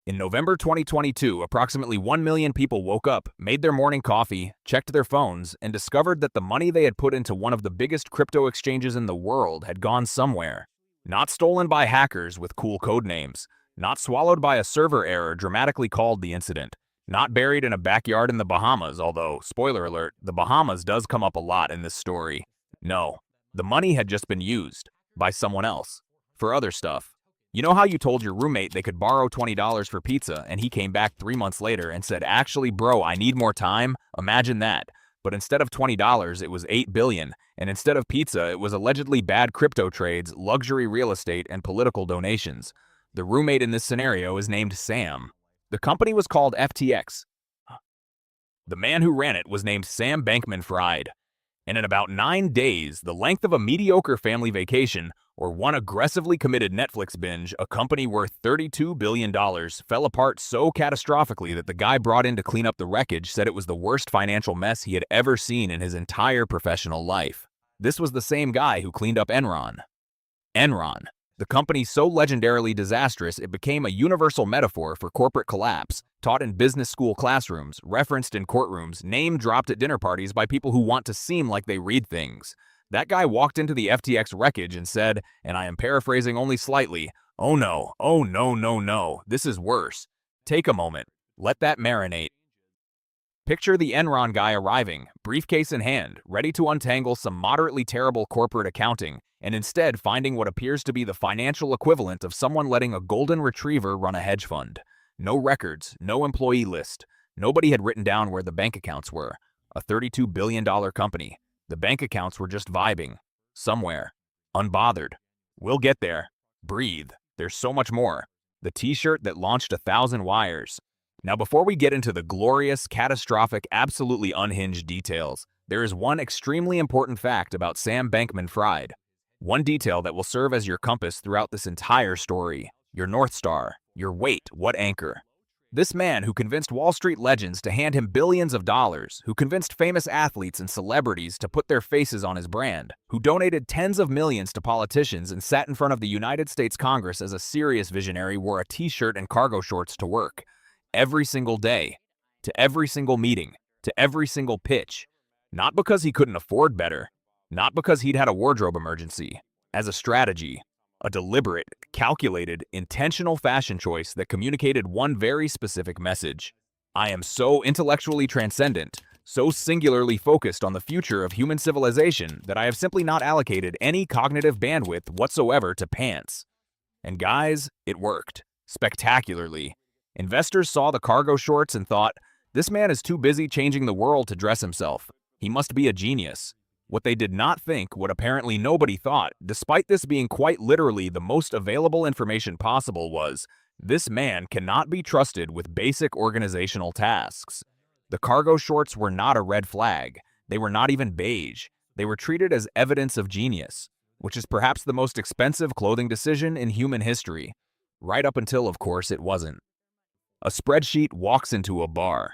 In November 2022, approximately 1 million people woke up, made their morning coffee, checked their phones, and discovered that the money they had put into one of the biggest crypto exchanges in the world had gone somewhere. Not stolen by hackers with cool code names, not swallowed by a server error dramatically called the incident, not buried in a backyard in the Bahamas, although, spoiler alert, the Bahamas does come up a lot in this story. No, the money had just been used, by someone else, for other stuff. You know how you told your roommate they could borrow $20 for pizza and he came back 3 months later and said, "Actually, bro, I need more time"? Imagine that. But instead of $20, it was $8 billion, and instead of pizza, it was allegedly bad crypto trades, luxury real estate, and political donations. The roommate in this scenario is named Sam. The company was called FTX. The man who ran it was named Sam Bankman-Fried. And in about 9 days, the length of a mediocre family vacation, or one aggressively committed Netflix binge, a company worth $32 billion fell apart so catastrophically that the guy brought in to clean up the wreckage said it was the worst financial mess he had ever seen in his entire professional life. This was the same guy who cleaned up Enron. Enron, the company so legendarily disastrous it became a universal metaphor for corporate collapse, taught in business school classrooms, referenced in courtrooms, name-dropped at dinner parties by people who want to seem like they read things. That guy walked into the FTX wreckage and said, and I am paraphrasing only slightly, "Oh no, oh no, no, no, this is worse." Take a moment. Let that marinate. Picture the Enron guy arriving, briefcase in hand, ready to untangle some moderately terrible corporate accounting, and instead finding what appears to be the financial equivalent of someone letting a golden retriever run a hedge fund. No records, no employee list. Nobody had written down where the bank accounts were. A $32 billion company. The bank accounts were just vibing. Somewhere. Unbothered. We'll get there. Breathe. There's so much more. The t-shirt that launched 1,000 wires. Now before we get into the glorious, catastrophic, absolutely unhinged details, there is one extremely important fact about Sam Bankman-Fried. One detail that will serve as your compass throughout this entire story. Your North Star. Your wait, what anchor? This man who convinced Wall Street legends to hand him billions of dollars, who convinced famous athletes and celebrities to put their faces on his brand, who donated tens of millions to politicians and sat in front of the United States Congress as a serious visionary, wore a t-shirt and cargo shorts to work. Every single day. To every single meeting. To every single pitch. Not because he couldn't afford better. Not because he'd had a wardrobe emergency. As a strategy. A deliberate, calculated, intentional fashion choice that communicated one very specific message. I am so intellectually transcendent, so singularly focused on the future of human civilization that I have simply not allocated any cognitive bandwidth whatsoever to pants. And guys, it worked. Spectacularly. Investors saw the cargo shorts and thought, this man is too busy changing the world to dress himself. He must be a genius. What they did not think, what apparently nobody thought, despite this being quite literally the most available information possible, was, this man cannot be trusted with basic organizational tasks. The cargo shorts were not a red flag. They were not even beige. They were treated as evidence of genius, which is perhaps the most expensive clothing decision in human history. Right up until, of course, it wasn't. A spreadsheet walks into a bar.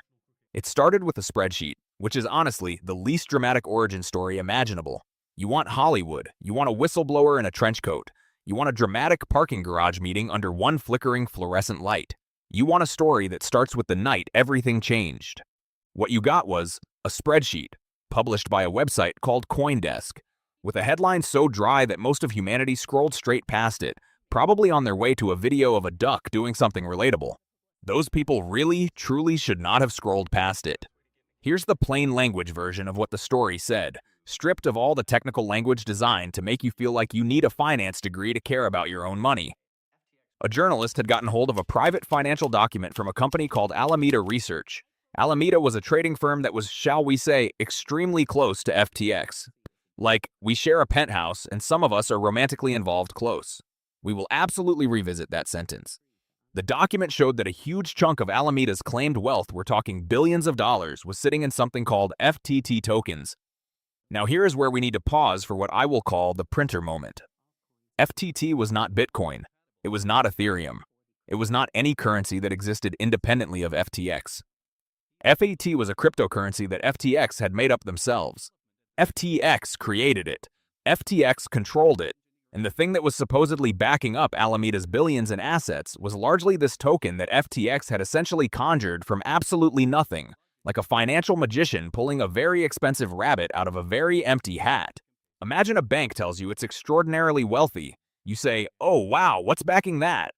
It started with a spreadsheet, which is honestly the least dramatic origin story imaginable. You want Hollywood, you want a whistleblower in a trench coat, you want a dramatic parking garage meeting under one flickering fluorescent light. You want a story that starts with the night everything changed. What you got was a spreadsheet, published by a website called CoinDesk, with a headline so dry that most of humanity scrolled straight past it, probably on their way to a video of a duck doing something relatable. Those people really, truly should not have scrolled past it. Here's the plain language version of what the story said, stripped of all the technical language designed to make you feel like you need a finance degree to care about your own money. A journalist had gotten hold of a private financial document from a company called Alameda Research. Alameda was a trading firm that was, shall we say, extremely close to FTX. Like, we share a penthouse and some of us are romantically involved close. We will absolutely revisit that sentence. The document showed that a huge chunk of Alameda's claimed wealth, we're talking billions of dollars, was sitting in something called FTT tokens. Now here is where we need to pause for what I will call the printer moment. FTT was not Bitcoin. It was not Ethereum. It was not any currency that existed independently of FTX. FAT was a cryptocurrency that FTX had made up themselves. FTX created it. FTX controlled it. And the thing that was supposedly backing up Alameda's billions in assets was largely this token that FTX had essentially conjured from absolutely nothing, like a financial magician pulling a very expensive rabbit out of a very empty hat. Imagine a bank tells you it's extraordinarily wealthy. You say, "Oh wow, what's backing that?"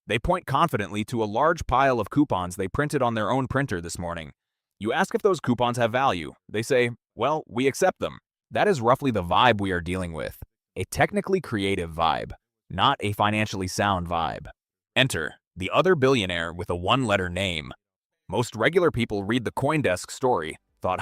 They point confidently to a large pile of coupons they printed on their own printer this morning. You ask if those coupons have value. They say, "Well, we accept them." That is roughly the vibe we are dealing with. A technically creative vibe, not a financially sound vibe. Enter the other billionaire with a one-letter name. Most regular people read the CoinDesk story, thought,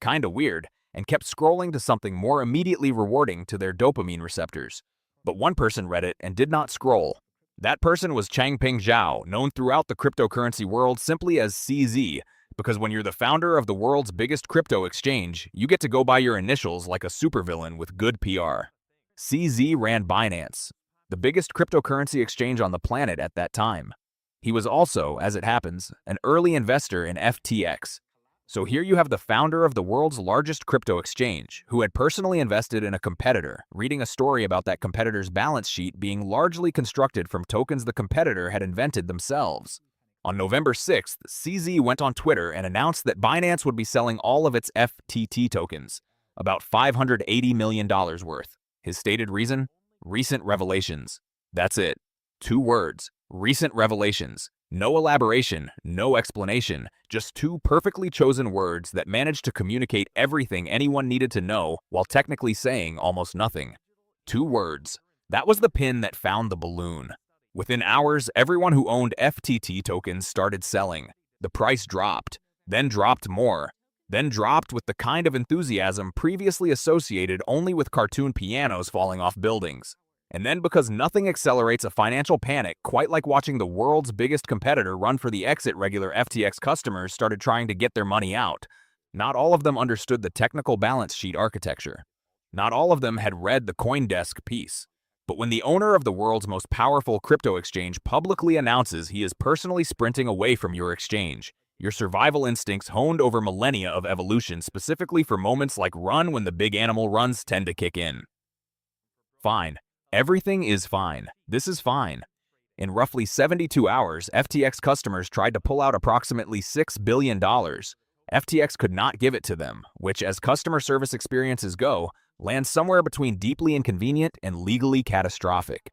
kinda weird, and kept scrolling to something more immediately rewarding to their dopamine receptors. But one person read it and did not scroll. That person was Changpeng Zhao, known throughout the cryptocurrency world simply as CZ, because when you're the founder of the world's biggest crypto exchange, you get to go by your initials like a supervillain with good PR. CZ ran Binance, the biggest cryptocurrency exchange on the planet at that time. He was also, as it happens, an early investor in FTX. So here you have the founder of the world's largest crypto exchange, who had personally invested in a competitor, reading a story about that competitor's balance sheet being largely constructed from tokens the competitor had invented themselves. On November 6th, CZ went on Twitter and announced that Binance would be selling all of its FTT tokens, about $580 million worth. His stated reason? Recent revelations. That's it. 2 words. Recent revelations. No elaboration, no explanation, just 2 perfectly chosen words that managed to communicate everything anyone needed to know while technically saying almost nothing. 2 words. That was the pin that found the balloon. Within hours, everyone who owned FTT tokens started selling. The price dropped, then dropped more, then dropped with the kind of enthusiasm previously associated only with cartoon pianos falling off buildings. And then because nothing accelerates a financial panic quite like watching the world's biggest competitor run for the exit, regular FTX customers started trying to get their money out. Not all of them understood the technical balance sheet architecture. Not all of them had read the CoinDesk piece. But when the owner of the world's most powerful crypto exchange publicly announces he is personally sprinting away from your exchange, your survival instincts honed over millennia of evolution specifically for moments like run when the big animal runs tend to kick in. Fine. Everything is fine. This is fine. In roughly 72 hours, FTX customers tried to pull out approximately $6 billion. FTX could not give it to them, which, as customer service experiences go, lands somewhere between deeply inconvenient and legally catastrophic.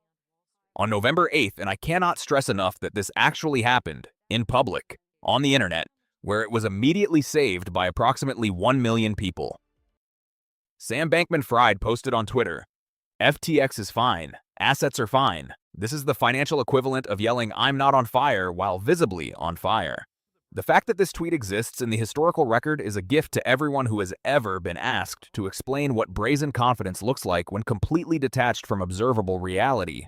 On November 8th, and I cannot stress enough that this actually happened, in public, on the internet, where it was immediately saved by approximately 1 million people. Sam Bankman-Fried posted on Twitter, "FTX is fine. Assets are fine. This is the financial equivalent of yelling 'I'm not on fire' while visibly on fire." The fact that this tweet exists in the historical record is a gift to everyone who has ever been asked to explain what brazen confidence looks like when completely detached from observable reality.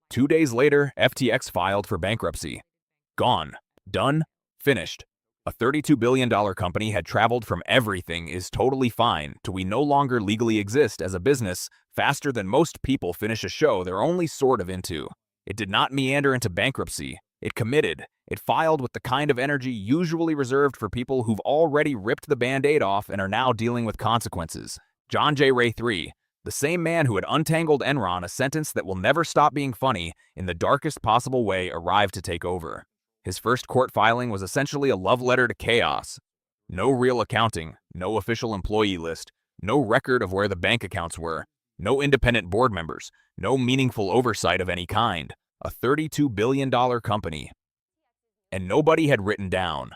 2 days later, FTX filed for bankruptcy. Gone. Done. Finished. A $32 billion company had traveled from everything is totally fine to we no longer legally exist as a business faster than most people finish a show they're only sort of into. It did not meander into bankruptcy. It committed. It filed with the kind of energy usually reserved for people who've already ripped the Band-Aid off and are now dealing with consequences. John J. Ray III, the same man who had untangled Enron, a sentence that will never stop being funny, in the darkest possible way, arrived to take over. His first court filing was essentially a love letter to chaos. No real accounting, no official employee list, no record of where the bank accounts were, no independent board members, no meaningful oversight of any kind. A $32 billion company. And nobody had written down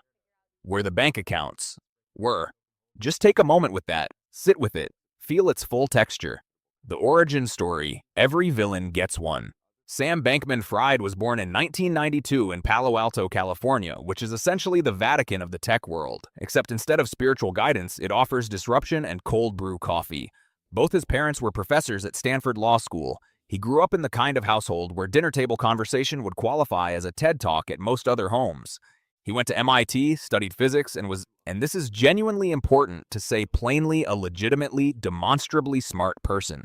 where the bank accounts were. Just take a moment with that, sit with it, feel its full texture. The origin story, every villain gets one. Sam Bankman-Fried was born in 1992 in Palo Alto, California, which is essentially the Vatican of the tech world, except instead of spiritual guidance, it offers disruption and cold brew coffee. Both his parents were professors at Stanford Law School. He grew up in the kind of household where dinner table conversation would qualify as a TED Talk at most other homes. He went to MIT, studied physics, and this is genuinely important to say plainly, a legitimately, demonstrably smart person.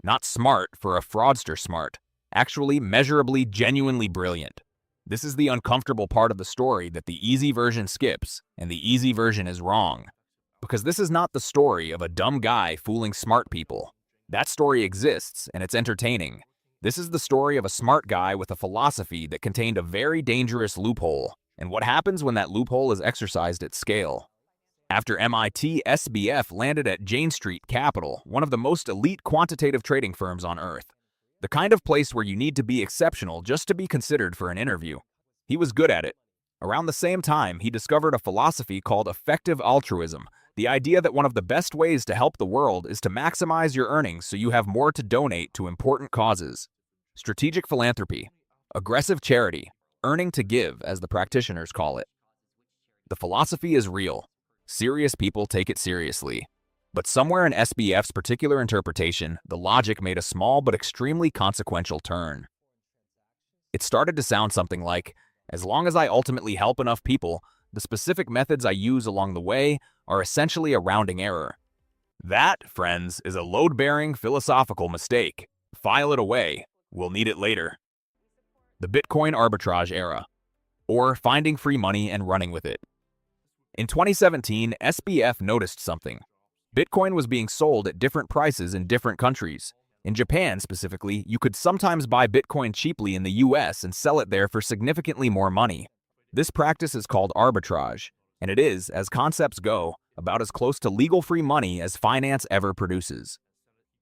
Not smart for a fraudster smart. Actually, measurably, genuinely brilliant. This is the uncomfortable part of the story that the easy version skips, and the easy version is wrong. Because this is not the story of a dumb guy fooling smart people. That story exists, and it's entertaining. This is the story of a smart guy with a philosophy that contained a very dangerous loophole, and what happens when that loophole is exercised at scale. After MIT, SBF landed at Jane Street Capital, one of the most elite quantitative trading firms on earth. The kind of place where you need to be exceptional just to be considered for an interview. He was good at it. Around the same time, he discovered a philosophy called effective altruism, the idea that one of the best ways to help the world is to maximize your earnings so you have more to donate to important causes. Strategic philanthropy, aggressive charity, earning to give, as the practitioners call it. The philosophy is real. Serious people take it seriously. But somewhere in SBF's particular interpretation, the logic made a small but extremely consequential turn. It started to sound something like, as long as I ultimately help enough people, the specific methods I use along the way are essentially a rounding error. That, friends, is a load-bearing philosophical mistake. File it away. We'll need it later. The Bitcoin arbitrage era, or finding free money and running with it. In 2017, SBF noticed something. Bitcoin was being sold at different prices in different countries. In Japan, specifically, you could sometimes buy Bitcoin cheaply in the US and sell it there for significantly more money. This practice is called arbitrage, and it is, as concepts go, about as close to legal free money as finance ever produces.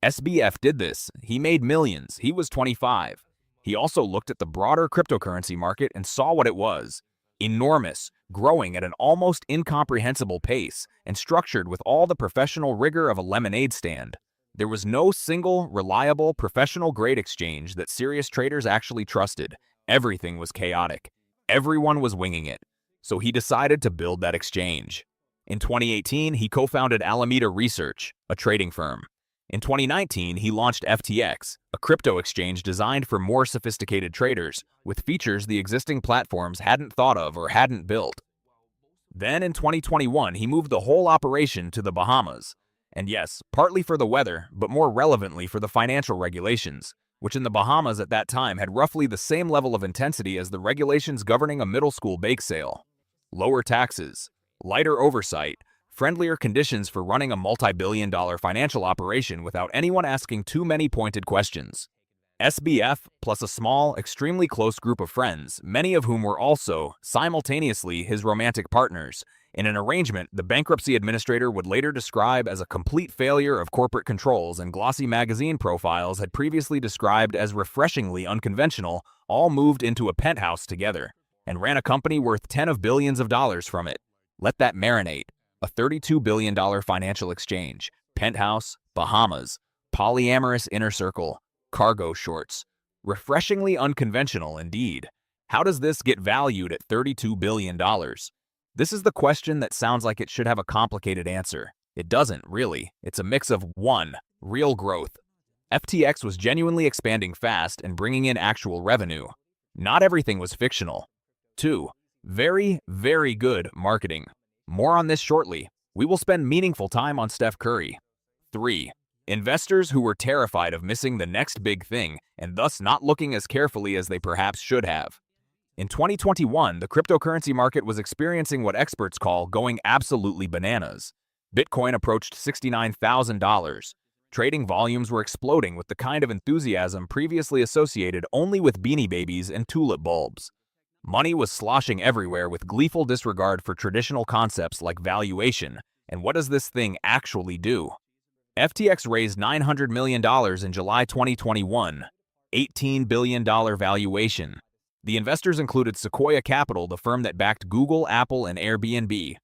SBF did this. He made millions. He was 25. He also looked at the broader cryptocurrency market and saw what it was. Enormous, growing at an almost incomprehensible pace, and structured with all the professional rigor of a lemonade stand. There was no single, reliable, professional-grade exchange that serious traders actually trusted. Everything was chaotic. Everyone was winging it. So he decided to build that exchange. In 2018, he co-founded Alameda Research, a trading firm. In 2019, he launched FTX, a crypto exchange designed for more sophisticated traders, with features the existing platforms hadn't thought of or hadn't built. Then in 2021, he moved the whole operation to the Bahamas. And yes, partly for the weather, but more relevantly for the financial regulations, which in the Bahamas at that time had roughly the same level of intensity as the regulations governing a middle school bake sale. Lower taxes, lighter oversight, friendlier conditions for running a multi-billion-dollar financial operation without anyone asking too many pointed questions. SBF, plus a small, extremely close group of friends, many of whom were also, simultaneously, his romantic partners, in an arrangement the bankruptcy administrator would later describe as a complete failure of corporate controls and glossy magazine profiles had previously described as refreshingly unconventional, all moved into a penthouse together, and ran a company worth tens of billions of dollars from it. Let that marinate. A $32 billion financial exchange, penthouse, Bahamas, polyamorous inner circle, cargo shorts. Refreshingly unconventional indeed. How does this get valued at $32 billion? This is the question that sounds like it should have a complicated answer. It doesn't, really. It's a mix of 1. Real growth. FTX was genuinely expanding fast and bringing in actual revenue. Not everything was fictional. 2. Very, very good marketing. More on this shortly. We will spend meaningful time on Steph Curry. 3. Investors who were terrified of missing the next big thing and thus not looking as carefully as they perhaps should have. In 2021, the cryptocurrency market was experiencing what experts call going absolutely bananas. Bitcoin approached $69,000. Trading volumes were exploding with the kind of enthusiasm previously associated only with Beanie Babies and tulip bulbs. Money was sloshing everywhere with gleeful disregard for traditional concepts like valuation, and what does this thing actually do? FTX raised $900 million in July 2021, $18 billion valuation. The investors included Sequoia Capital, the firm that backed Google, Apple, and Airbnb.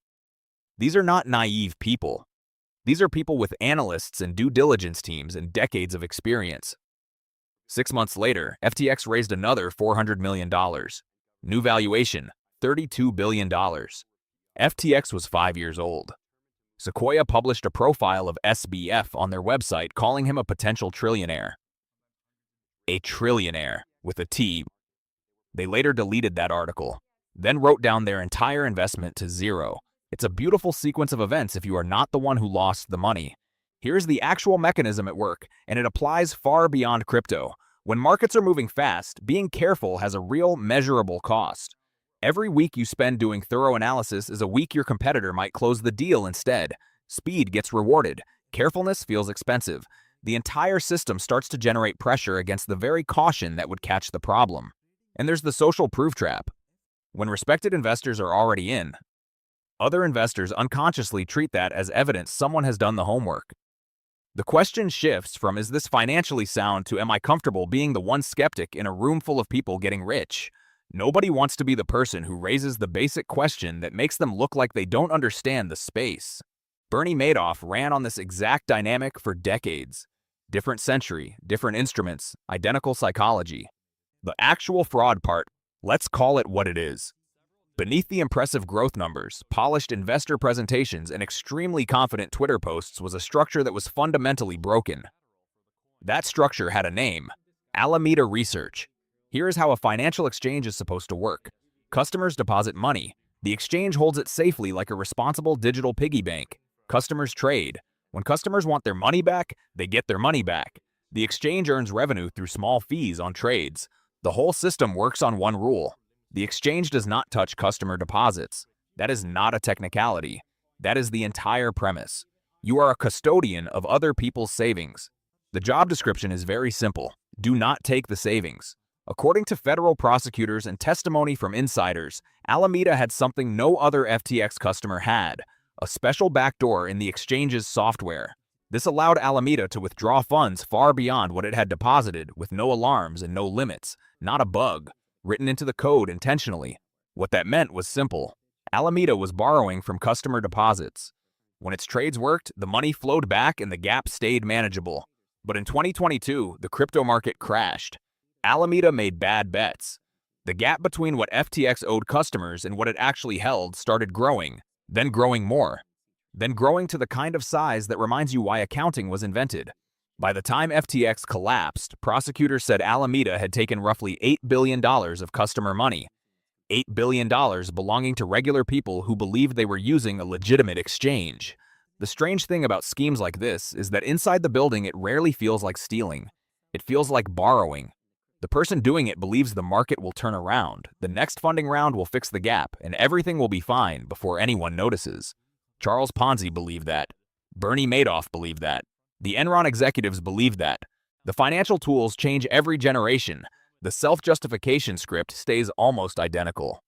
These are not naive people. These are people with analysts and due diligence teams and decades of experience. 6 months later, FTX raised another $400 million. New valuation, $32 billion. FTX was 5 years old. Sequoia published a profile of SBF on their website calling him a potential trillionaire. A trillionaire, with a T. They later deleted that article, then wrote down their entire investment to zero. It's a beautiful sequence of events if you are not the one who lost the money. Here's the actual mechanism at work, and it applies far beyond crypto. When markets are moving fast, being careful has a real measurable cost. Every week you spend doing thorough analysis is a week your competitor might close the deal instead. Speed gets rewarded. Carefulness feels expensive. the entire system starts to generate pressure against the very caution that would catch the problem. And there's the social proof trap. When respected investors are already in, other investors unconsciously treat that as evidence someone has done the homework. The question shifts from is this financially sound to am I comfortable being the one skeptic in a room full of people getting rich? Nobody wants to be the person who raises the basic question that makes them look like they don't understand the space. Bernie Madoff ran on this exact dynamic for decades. Different century, different instruments, identical psychology. The actual fraud part, let's call it what it is. Beneath the impressive growth numbers, polished investor presentations, and extremely confident Twitter posts was a structure that was fundamentally broken. That structure had a name: Alameda Research. Here is how a financial exchange is supposed to work. Customers deposit money. The exchange holds it safely like a responsible digital piggy bank. Customers trade. When customers want their money back, they get their money back. The exchange earns revenue through small fees on trades. The whole system works on one rule. The exchange does not touch customer deposits. That is not a technicality. That is the entire premise. You are a custodian of other people's savings. The job description is very simple. Do not take the savings. According to federal prosecutors and testimony from insiders, Alameda had something no other FTX customer had: a special backdoor in the exchange's software. This allowed Alameda to withdraw funds far beyond what it had deposited with no alarms and no limits. Not a bug, written into the code intentionally. What that meant was simple. Alameda was borrowing from customer deposits. When its trades worked, the money flowed back and the gap stayed manageable. But in 2022, the crypto market crashed. Alameda made bad bets. The gap between what FTX owed customers and what it actually held started growing, then growing more, then growing to the kind of size that reminds you why accounting was invented. By the time FTX collapsed, prosecutors said Alameda had taken roughly $8 billion of customer money. $8 billion belonging to regular people who believed they were using a legitimate exchange. The strange thing about schemes like this is that inside the building it rarely feels like stealing. It feels like borrowing. The person doing it believes the market will turn around, the next funding round will fix the gap, and everything will be fine before anyone notices. Charles Ponzi believed that. Bernie Madoff believed that. The Enron executives believed that. The financial tools change every generation. The self-justification script stays almost identical.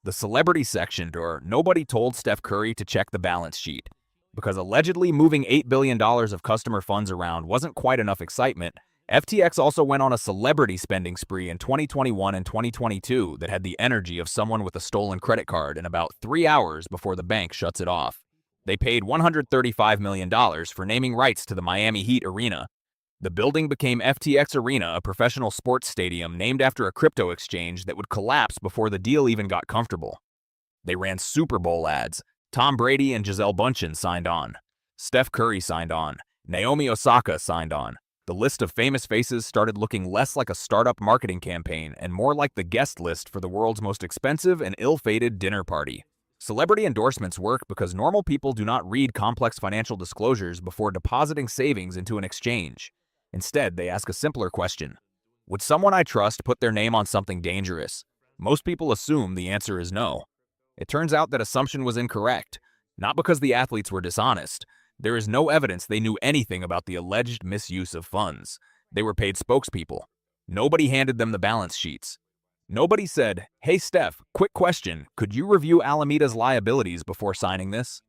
The celebrity section door: nobody told Steph Curry to check the balance sheet. Because allegedly moving $8 billion of customer funds around wasn't quite enough excitement, FTX also went on a celebrity spending spree in 2021 and 2022 that had the energy of someone with a stolen credit card in about 3 hours before the bank shuts it off. They paid $135 million for naming rights to the Miami Heat arena. The building became FTX Arena, a professional sports stadium named after a crypto exchange that would collapse before the deal even got comfortable. They ran Super Bowl ads. Tom Brady and Gisele Bündchen signed on. Steph Curry signed on. Naomi Osaka signed on. The list of famous faces started looking less like a startup marketing campaign and more like the guest list for the world's most expensive and ill-fated dinner party. Celebrity endorsements work because normal people do not read complex financial disclosures before depositing savings into an exchange. Instead, they ask a simpler question: would someone I trust put their name on something dangerous? Most people assume the answer is no. It turns out that assumption was incorrect, not because the athletes were dishonest. There is no evidence they knew anything about the alleged misuse of funds. They were paid spokespeople. Nobody handed them the balance sheets. Nobody said, "Hey Steph, quick question, could you review Alameda's liabilities before signing this?"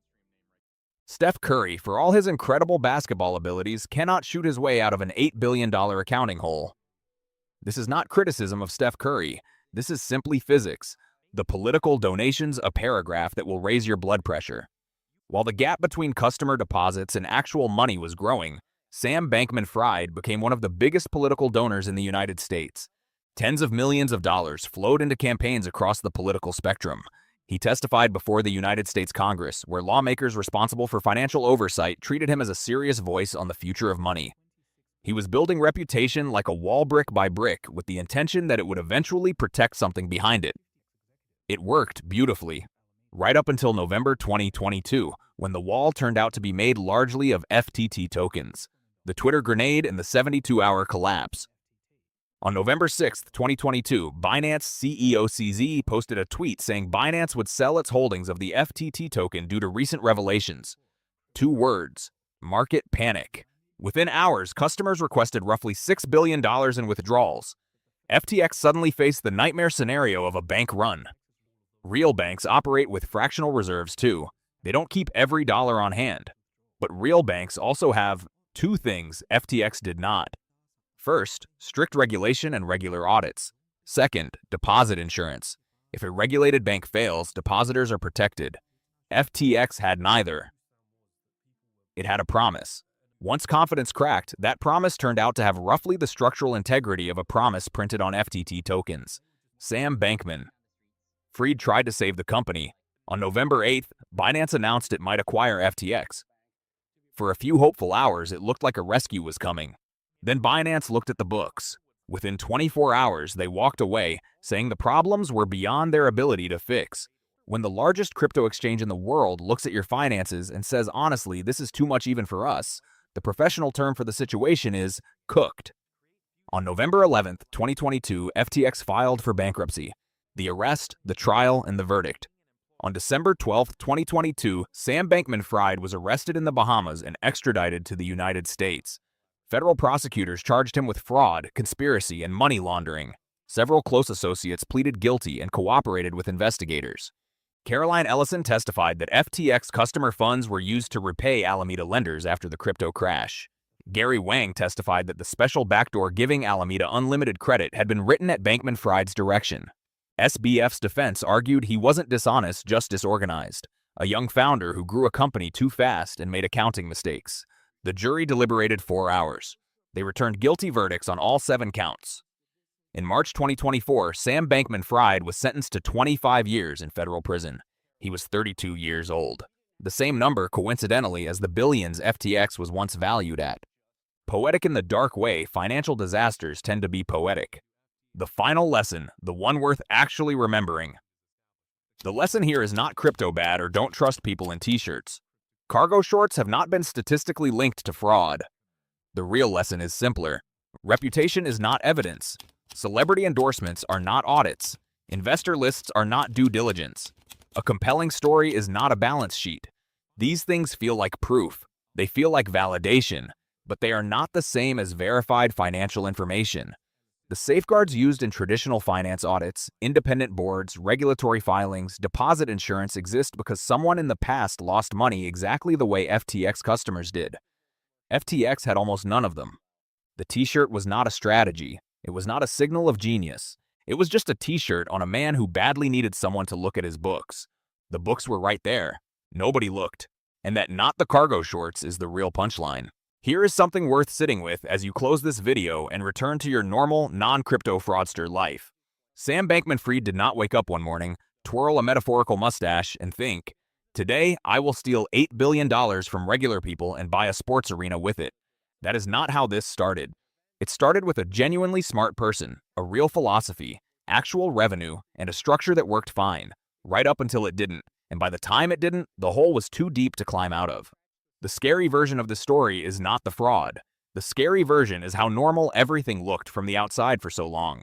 Steph Curry, for all his incredible basketball abilities, cannot shoot his way out of an $8 billion accounting hole. This is not criticism of Steph Curry. This is simply physics. The political donation's a paragraph that will raise your blood pressure. While the gap between customer deposits and actual money was growing, Sam Bankman-Fried became one of the biggest political donors in the United States. Tens of millions of dollars flowed into campaigns across the political spectrum. He testified before the United States Congress, where lawmakers responsible for financial oversight treated him as a serious voice on the future of money. He was building reputation like a wall brick by brick with the intention that it would eventually protect something behind it. It worked beautifully, right up until November 2022, when the wall turned out to be made largely of FTT tokens, the Twitter grenade and the 72-hour collapse. On November 6, 2022, Binance CEO CZ posted a tweet saying Binance would sell its holdings of the FTT token due to recent revelations. 2 words: market panic. Within hours, customers requested roughly $6 billion in withdrawals. FTX suddenly faced the nightmare scenario of a bank run. Real banks operate with fractional reserves too. They don't keep every dollar on hand. But real banks also have two things FTX did not. First, strict regulation and regular audits. Second, deposit insurance. If a regulated bank fails, depositors are protected. FTX had neither. It had a promise. Once confidence cracked, that promise turned out to have roughly the structural integrity of a promise printed on FTT tokens. Sam Bankman-Fried tried to save the company. On November 8th, Binance announced it might acquire FTX. For a few hopeful hours, it looked like a rescue was coming. Then Binance looked at the books. Within 24 hours, they walked away, saying the problems were beyond their ability to fix. When the largest crypto exchange in the world looks at your finances and says, honestly, this is too much even for us, the professional term for the situation is cooked. On November 11th, 2022, FTX filed for bankruptcy. The arrest, the trial, and the verdict. On December 12th, 2022, Sam Bankman-Fried was arrested in the Bahamas and extradited to the United States. Federal prosecutors charged him with fraud, conspiracy, and money laundering. Several close associates pleaded guilty and cooperated with investigators. Caroline Ellison testified that FTX customer funds were used to repay Alameda lenders after the crypto crash. Gary Wang testified that the special backdoor giving Alameda unlimited credit had been written at Bankman-Fried's direction. SBF's defense argued he wasn't dishonest, just disorganized, a young founder who grew a company too fast and made accounting mistakes. The jury deliberated 4 hours. They returned guilty verdicts on all 7 counts. In March 2024, Sam Bankman-Fried was sentenced to 25 years in federal prison. He was 32 years old, the same number, coincidentally, as the billions FTX was once valued at. Poetic in the dark way, financial disasters tend to be poetic. The final lesson, the one worth actually remembering. The lesson here is not crypto bad or don't trust people in t-shirts. Cargo shorts have not been statistically linked to fraud. The real lesson is simpler. Reputation is not evidence. Celebrity endorsements are not audits. Investor lists are not due diligence. A compelling story is not a balance sheet. These things feel like proof. They feel like validation, but they are not the same as verified financial information. The safeguards used in traditional finance audits, independent boards, regulatory filings, deposit insurance exist because someone in the past lost money exactly the way FTX customers did. FTX had almost none of them. The t-shirt was not a strategy. It was not a signal of genius. It was just a t-shirt on a man who badly needed someone to look at his books. The books were right there. Nobody looked. And that not the cargo shorts is the real punchline. Here is something worth sitting with as you close this video and return to your normal, non-crypto fraudster life. Sam Bankman-Fried did not wake up one morning, twirl a metaphorical mustache, and think, today I will steal $8 billion from regular people and buy a sports arena with it. That is not how this started. It started with a genuinely smart person, a real philosophy, actual revenue, and a structure that worked fine, right up until it didn't, and by the time it didn't, the hole was too deep to climb out of. The scary version of the story is not the fraud. The scary version is how normal everything looked from the outside for so long.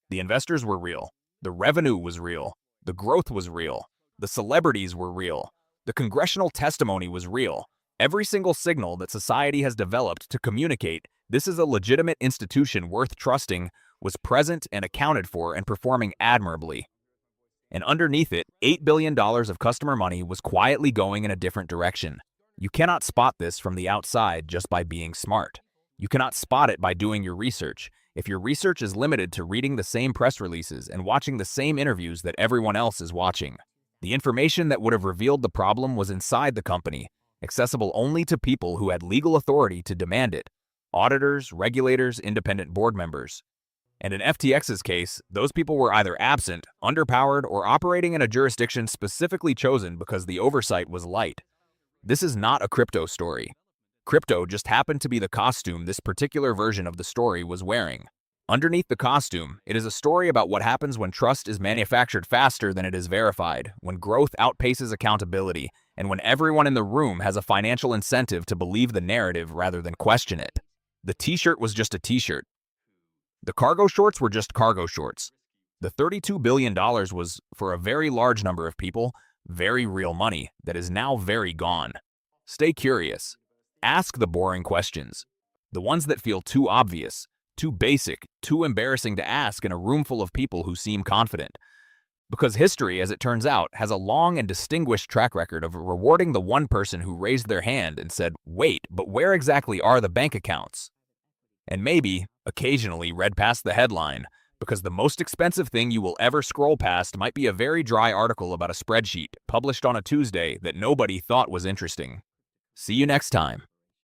The investors were real. The revenue was real. The growth was real. The celebrities were real. The congressional testimony was real. Every single signal that society has developed to communicate this is a legitimate institution worth trusting was present and accounted for and performing admirably. And underneath it, $8 billion of customer money was quietly going in a different direction. You cannot spot this from the outside just by being smart. You cannot spot it by doing your research. If your research is limited to reading the same press releases and watching the same interviews that everyone else is watching. The information that would have revealed the problem was inside the company, accessible only to people who had legal authority to demand it. Auditors, regulators, independent board members. And in FTX's case, those people were either absent, underpowered, or operating in a jurisdiction specifically chosen because the oversight was light. This is not a crypto story. Crypto just happened to be the costume this particular version of the story was wearing. Underneath the costume, it is a story about what happens when trust is manufactured faster than it is verified, when growth outpaces accountability, and when everyone in the room has a financial incentive to believe the narrative rather than question it. The t-shirt was just a t-shirt. The cargo shorts were just cargo shorts. The $32 billion was, for a very large number of people, very real money that is now very gone. Stay curious. Ask the boring questions, the ones that feel too obvious, too basic, too embarrassing to ask in a room full of people who seem confident. Because history, as it turns out, has a long and distinguished track record of rewarding the one person who raised their hand and said, "Wait, but where exactly are the bank accounts?" And maybe, occasionally, read past the headline, because the most expensive thing you will ever scroll past might be a very dry article about a spreadsheet published on a Tuesday that nobody thought was interesting. See you next time.